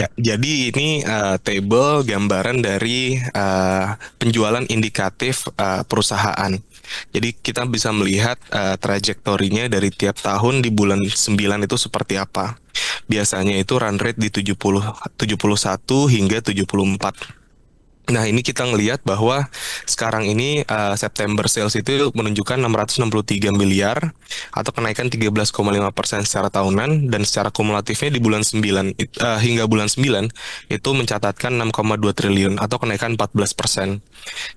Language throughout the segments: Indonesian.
Ya, jadi ini table gambaran dari penjualan indikatif perusahaan. Jadi kita bisa melihat trajektorinya dari tiap tahun di bulan 9 itu seperti apa. Biasanya itu run rate di 71 hingga 74. Nah, ini kita ngelihat bahwa sekarang ini September sales itu menunjukkan 663 miliar atau kenaikan 13,5% secara tahunan, dan secara kumulatifnya di bulan 9 hingga bulan 9 itu mencatatkan 6,2 triliun atau kenaikan 14%.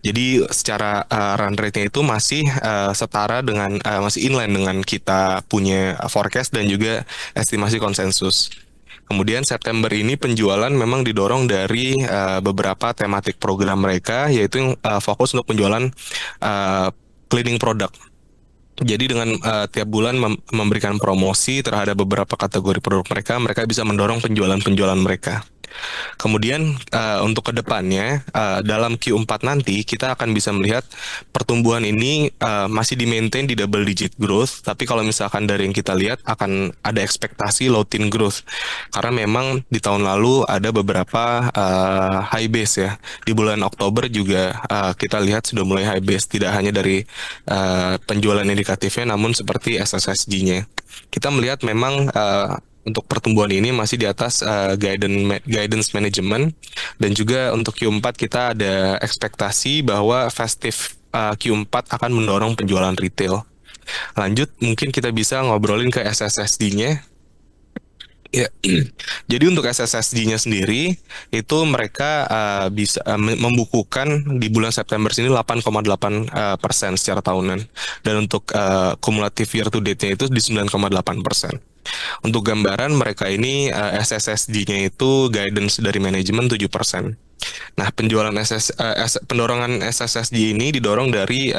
Jadi secara run rate-nya itu masih setara dengan masih inline dengan kita punya forecast dan juga estimasi konsensus. Kemudian September ini penjualan memang didorong dari beberapa tematik program mereka, yaitu yang fokus untuk penjualan uh, cleaning product. Jadi dengan tiap bulan memberikan promosi terhadap beberapa kategori produk mereka, mereka bisa mendorong penjualan-penjualan mereka. Kemudian untuk kedepannya dalam Q4 nanti kita akan bisa melihat pertumbuhan ini masih di-maintain di double digit growth, tapi kalau misalkan dari yang kita lihat akan ada ekspektasi low teen growth karena memang di tahun lalu ada beberapa high base ya. Di bulan Oktober juga kita lihat sudah mulai high base, tidak hanya dari penjualan indikatifnya namun seperti SSSG-nya. Kita melihat memang untuk pertumbuhan ini masih di atas guidance management, dan juga untuk Q4 kita ada ekspektasi bahwa festive Q4 akan mendorong penjualan retail. Lanjut, mungkin kita bisa ngobrolin ke SSSD-nya. Ya, jadi untuk SSSD-nya sendiri itu mereka bisa membukukan di bulan September sini 8,8% secara tahunan, dan untuk kumulatif year to date-nya itu di 9,8%. Untuk gambaran mereka ini SSSD-nya itu guidance dari manajemen 7%. Nah, pendorongan SSSD ini didorong dari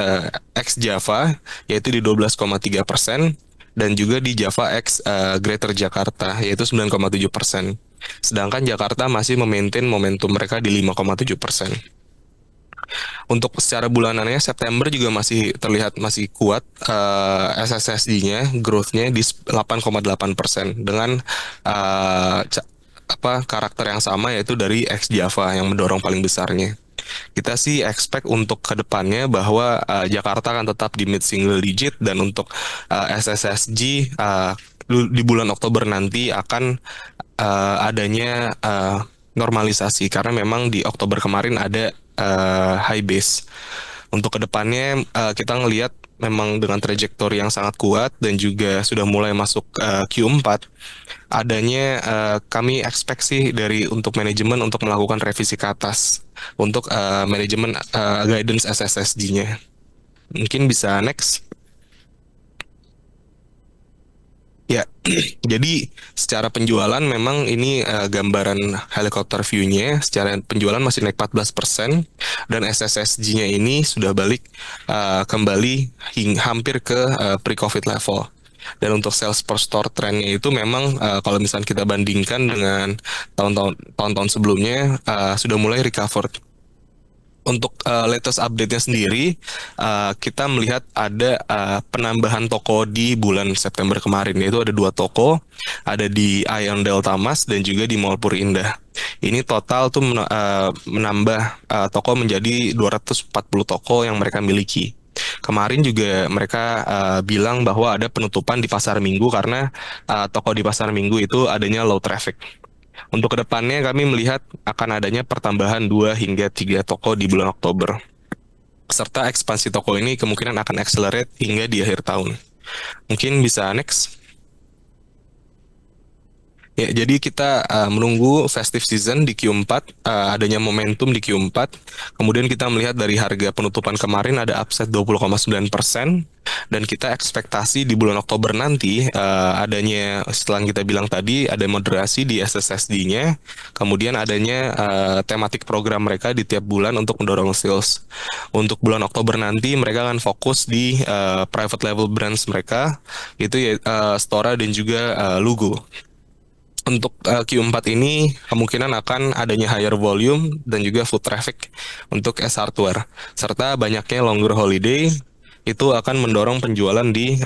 X Java yaitu di 12,3%, dan juga di Java X Greater Jakarta yaitu 9,7%. Sedangkan Jakarta masih memaintain momentum mereka di 5,7%. Untuk secara bulanannya September juga masih terlihat masih kuat SSSD-nya growth-nya di 8,8% dengan uh, karakter yang sama yaitu dari X Java yang mendorong paling besarnya. Kita sih expect untuk kedepannya bahwa Jakarta akan tetap di mid single digit, dan untuk SSSG di bulan Oktober nanti akan adanya normalisasi karena memang di Oktober kemarin ada high base. Untuk kedepannya kita ngelihat memang dengan trajektori yang sangat kuat dan juga sudah mulai masuk Q4, adanya kami expect sih dari untuk manajemen untuk melakukan revisi ke atas untuk manajemen guidance SSSG-nya. Mungkin bisa next. Ya, jadi secara penjualan memang ini gambaran helikopter view-nya. Secara penjualan masih naik 14%, dan SSSG-nya ini sudah balik kembali hampir ke pre-COVID level. Dan untuk sales per store trend-nya itu memang kalau misalnya kita bandingkan dengan tahun-tahun sebelumnya sudah mulai recover. Untuk latest update-nya sendiri, kita melihat ada penambahan toko di bulan September kemarin, yaitu ada 2 toko, ada di Ion Delta Mas dan juga di Mall Puri Indah. Ini total tuh menambah toko menjadi 240 toko yang mereka miliki. Kemarin juga mereka bilang bahwa ada penutupan di pasar Minggu karena toko di pasar Minggu itu adanya low traffic. Untuk kedepannya kami melihat akan adanya pertambahan 2 hingga 3 toko di bulan Oktober. Serta ekspansi toko ini kemungkinan akan accelerate hingga di akhir tahun. Mungkin bisa next. Ya, jadi kita menunggu festive season di Q4, adanya momentum di Q4. Kemudian kita melihat dari harga penutupan kemarin ada upside 20,9%, dan kita ekspektasi di bulan Oktober nanti adanya setelah yang kita bilang tadi ada moderasi di SSSD-nya, kemudian adanya tematik program mereka di tiap bulan untuk mendorong sales. Untuk bulan Oktober nanti mereka akan fokus di private label brands mereka, itu ya Stora dan juga Lugo. Untuk Q4 ini kemungkinan akan adanya higher volume dan juga foot traffic untuk S Hardware, serta banyaknya longer holiday itu akan mendorong penjualan di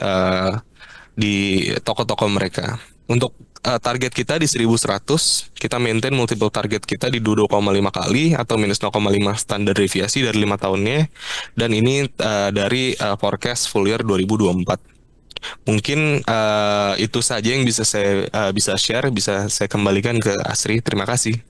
toko-toko mereka. Untuk target kita di 1100, kita maintain multiple target kita di 2,5 kali atau minus 0,5 standar deviasi dari 5 tahunnya. Dan ini dari forecast full year 2024. Mungkin itu saja yang bisa saya bisa share, bisa saya kembalikan ke Asri. Terima kasih.